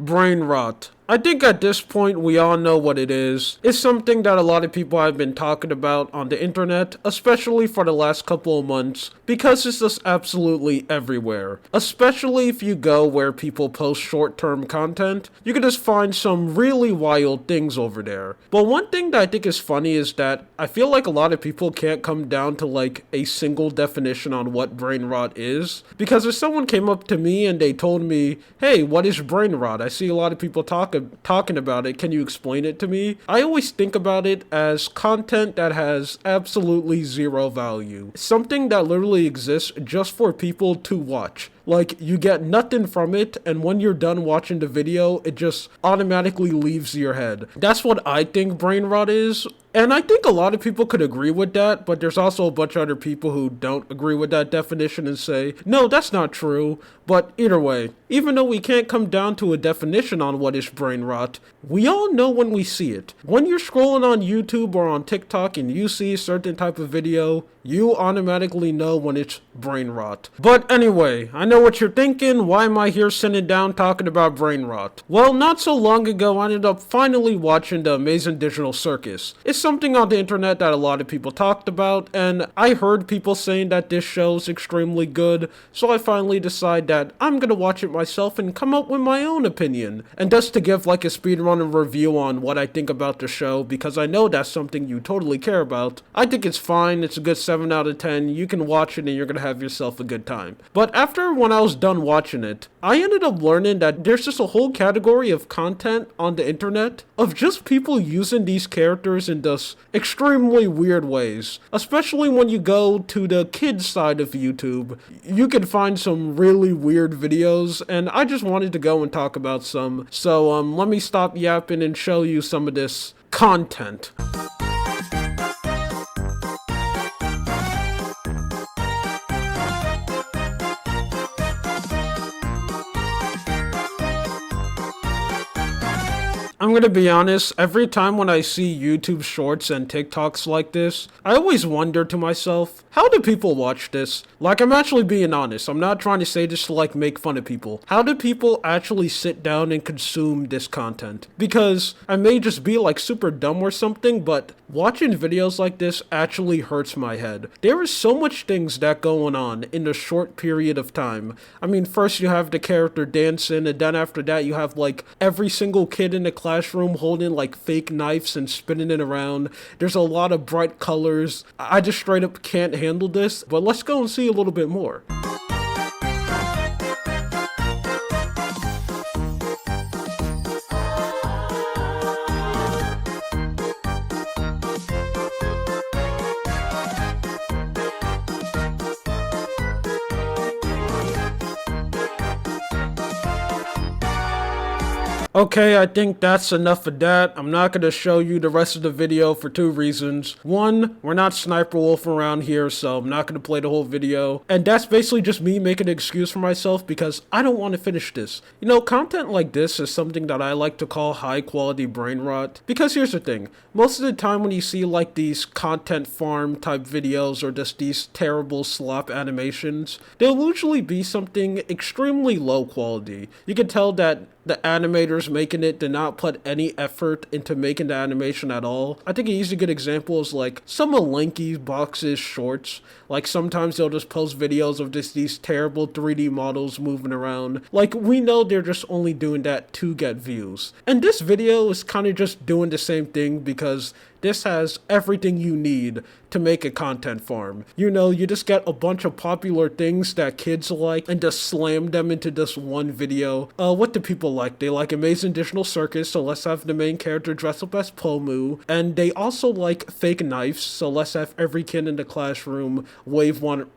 Brain rot. I think at this point we all know what it is. It's something that a lot of people have been talking about on the internet, especially for the last couple of months, because it's just absolutely everywhere. Especially if you go where people post short-term content, you can just find some really wild things over there. But one thing that I think is funny is that I feel like a lot of people can't come down to like a single definition on what brain rot is. Because if someone came up to me and they told me, hey, what is brain rot? I see a lot of people talking about it. Can you explain it to me? I always think about it as content that has absolutely zero value. Something that literally exists just for people to watch. Like, you get nothing from it, and when you're done watching the video, it just automatically leaves your head. That's what I think brain rot is. And I think a lot of people could agree with that, but there's also a bunch of other people who don't agree with that definition and say, no, that's not true. But either way, even though we can't come down to a definition on what is brain rot, we all know when we see it. When you're scrolling on YouTube or on TikTok and you see a certain type of video, you automatically know when it's brain rot. But anyway, I know what you're thinking. Why am I here sitting down talking about brain rot? Well, not so long ago, I ended up finally watching The Amazing Digital Circus. It's something on the internet that a lot of people talked about, and I heard people saying that this show's extremely good, so I finally decided that I'm gonna watch it myself and come up with my own opinion. And just to give like a speedrun review on what I think about the show, because I know that's something you totally care about. I think it's fine, it's a good 7 out of 10, you can watch it and you're gonna have yourself a good time. But when I was done watching it, I ended up learning that there's just a whole category of content on the internet of just people using these characters in just extremely weird ways. Especially when you go to the kids side of YouTube, you can find some really weird videos, and I just wanted to go and talk about some. So let me stop yapping and show you some of this content. I'm gonna be honest, every time when I see YouTube shorts and TikToks like this, I always wonder to myself, how do people watch this? Like, I'm actually being honest, I'm not trying to say this to like make fun of people. How do people actually sit down and consume this content? Because I may just be like super dumb or something, but watching videos like this actually hurts my head. There is so much things that going on in a short period of time. I mean, first you have the character dancing, and then after that you have like every single kid in the classroom holding like fake knives and spinning it around. There's a lot of bright colors. I just straight up can't handle this, but let's go and see a little bit more. Okay, I think that's enough of that. I'm not going to show you the rest of the video for 2 reasons. One, we're not Sniper Wolf around here, so I'm not going to play the whole video. And that's basically just me making an excuse for myself because I don't want to finish this. You know, content like this is something that I like to call high quality brain rot. Because here's the thing, most of the time when you see like these content farm type videos or just these terrible slop animations, they'll usually be something extremely low quality. You can tell that the animators making it did not put any effort into making the animation at all. I think an easy good example is like some of Lanky Box's shorts. Like sometimes they'll just post videos of just these terrible 3D models moving around. Like we know they're just only doing that to get views. And this video is kind of just doing the same thing because this has everything you need to make a content farm. You know, you just get a bunch of popular things that kids like and just slam them into this one video. What do people like? They like Amazing Digital Circus, so let's have the main character dress up as Pomu. And they also like fake knives, so let's have every kid in the classroom wave one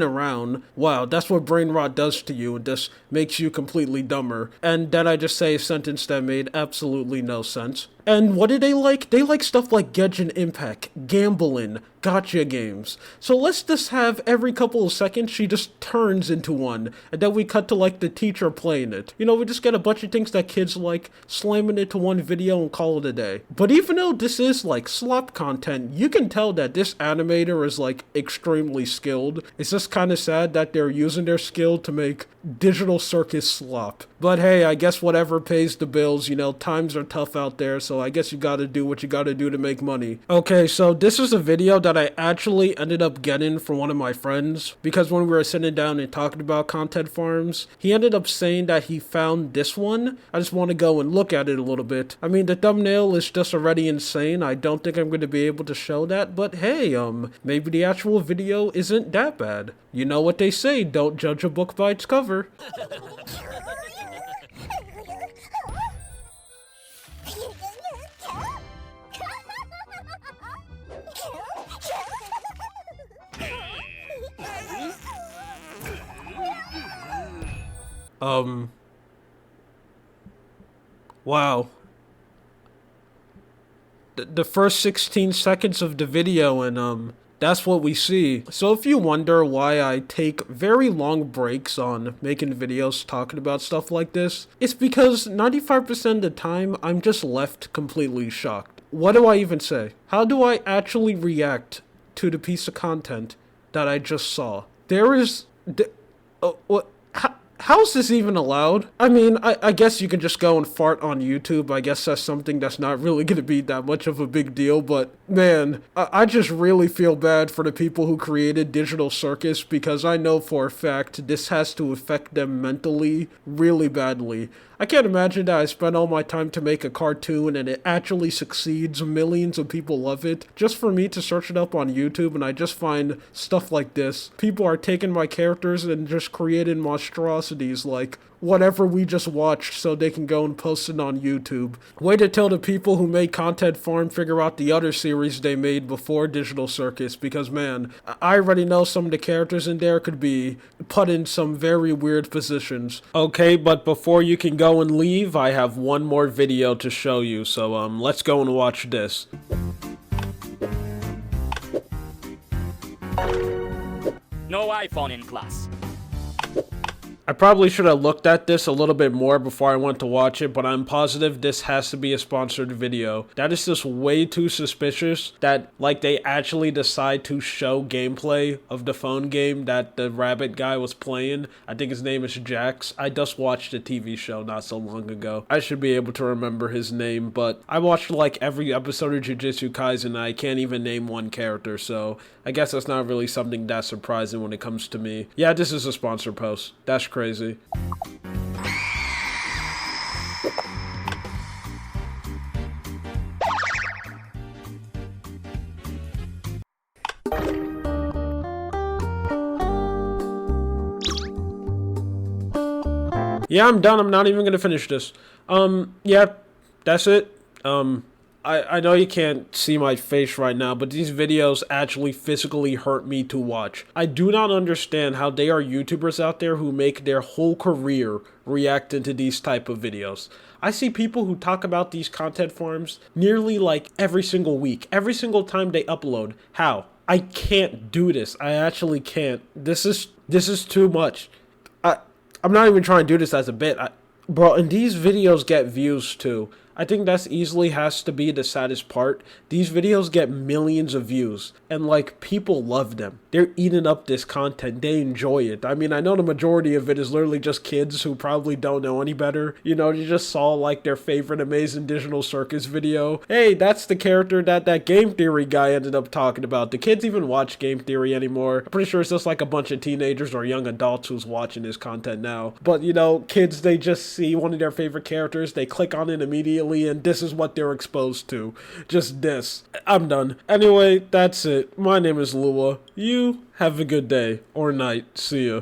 around. Wow, that's what brain rot does to you. It just makes you completely dumber. And then I just say a sentence that made absolutely no sense. And what do they like? They like stuff like Genshin Impact, gambling, gacha games. So let's just have every couple of seconds she just turns into one, and then we cut to like the teacher playing it. You know, we just get a bunch of things that kids like, slamming it to one video and call it a day. But even though this is like slop content, you can tell that this animator is like extremely skilled. It's just kind of sad that they're using their skill to make Digital Circus slop. But hey, I guess whatever pays the bills, times are tough out there, so I guess you gotta do what you gotta do to make money. Okay, so this is a video that I actually ended up getting from one of my friends, because when we were sitting down and talking about content farms, he ended up saying that he found this one. I just want to go and look at it a little bit. I mean, the thumbnail is just already insane. I don't think I'm going to be able to show that, but hey, maybe the actual video isn't that bad. You know what they say, don't judge a book by its cover. Wow. The first 16 seconds of the video, and that's what we see. So if you wonder why I take very long breaks on making videos talking about stuff like this, it's because 95% of the time I'm just left completely shocked. What do I even say? How do I actually react to the piece of content that I just saw? There is... what? How is this even allowed? I mean, I guess you can just go and fart on YouTube. I guess that's something that's not really going to be that much of a big deal. But man, I just really feel bad for the people who created Digital Circus, because I know for a fact this has to affect them mentally really badly. I can't imagine that I spent all my time to make a cartoon and it actually succeeds, millions of people love it, just for me to search it up on YouTube and I just find stuff like this. People are taking my characters and just creating monstrosities like whatever we just watched so they can go and post it on YouTube. Wait until the people who made Content Farm figure out the other series they made before Digital Circus, because man, I already know some of the characters in there could be put in some very weird positions. Okay, but before you can go and leave, I have one more video to show you, so let's go and watch this. No iPhone in class. I probably should have looked at this a little bit more before I went to watch it, but I'm positive this has to be a sponsored video. That is just way too suspicious that, like, they actually decide to show gameplay of the phone game that the rabbit guy was playing. I think his name is Jax. I just watched a TV show not so long ago. I should be able to remember his name, but I watched, like, every episode of Jujutsu Kaisen and I can't even name one character, so I guess that's not really something that surprising when it comes to me. Yeah, this is a sponsor post. That's crazy. Yeah, I'm done. I'm not even gonna finish this. Yeah, that's it. I know you can't see my face right now, but these videos actually physically hurt me to watch. I do not understand how there are YouTubers out there who make their whole career reacting to these type of videos. I see people who talk about these content farms nearly like every single week, every single time they upload. How? I can't do this. I actually can't. This is too much. I'm not even trying to do this as a bit. Bro, and these videos get views too. I think that's easily has to be the saddest part. These videos get millions of views, and like, people love them. They're eating up this content. They enjoy it. I mean, I know the majority of it is literally just kids who probably don't know any better. You know, they just saw like their favorite Amazing Digital Circus video. Hey, that's the character that Game Theory guy ended up talking about. Do kids even watch Game Theory anymore? I'm pretty sure it's just like a bunch of teenagers or young adults who's watching this content now. But you know, kids, they just see one of their favorite characters, they click on it immediately, and this is what they're exposed to. Just this. I'm done. Anyway, that's it. My name is Lua. You have a good day or night. See ya.